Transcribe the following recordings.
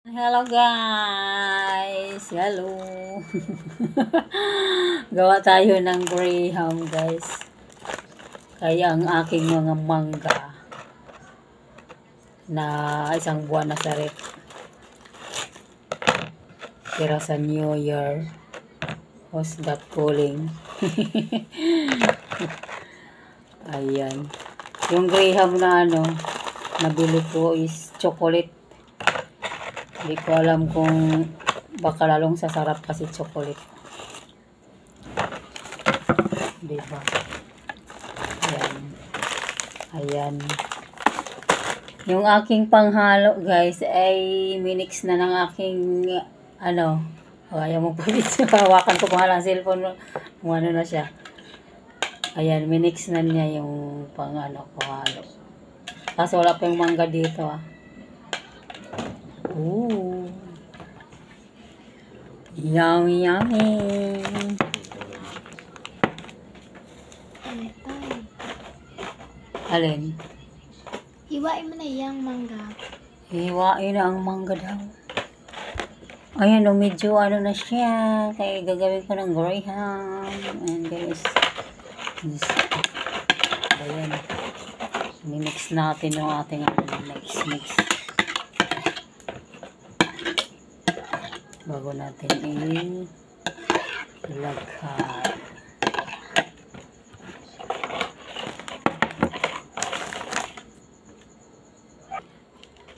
Hello guys! Hello! Gawa tayo ng graham guys. Kaya ang aking mga mangga na isang buwan na sa rep. Tira sa New Year. What's that calling? Ayan. Yung graham na nabili ko is chocolate. Hindi ko alam kung baka lalong sasarap kasi chocolate. Diba? Ayan. Ayan. Yung aking panghalo guys ay minix na ng aking ayaw mo pa dito. Hawakan ko pa lang cellphone kung ano na siya. Ayan, minix na niya yung panghalo. Kasi wala pa yung mangga dito Ooh. Yummy, yummy. Alin? Hiwain mo na yung mangga. Hiwain na ang mangga daw. Ayan medyo na siya. Kaya gagawin ko ng graham. And guys. Ayan. Mimix natin yung ating mix. Bago natin ilagay.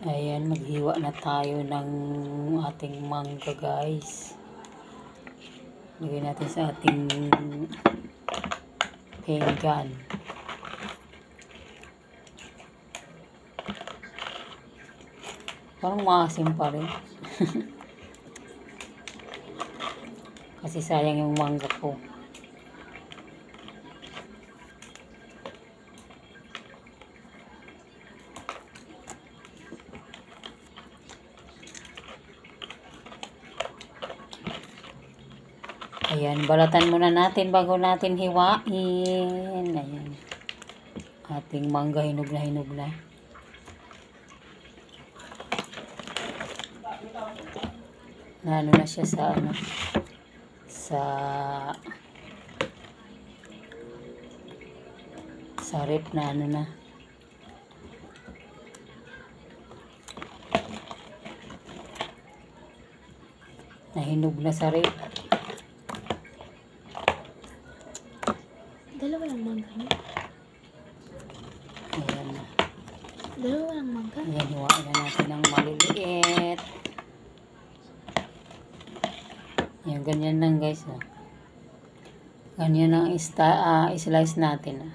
Ayan, maghiwa na tayo ng ating mangga guys. Lagay natin sa ating pinggan. Parang maasim pa rin. Kasi sayang yung mangga ko. Ayan, balatan muna natin bago natin hiwain. Ayan. Ating mangga hinog na. Na na siya sa rep na na. Nahinog na sa rep. Dalawa lang mangga niya. Ayan na. Dalawa lang mangga. Ayan, hiwain na natin ng maliliit. Ayan, ganyan lang guys. Ganyan ang slice natin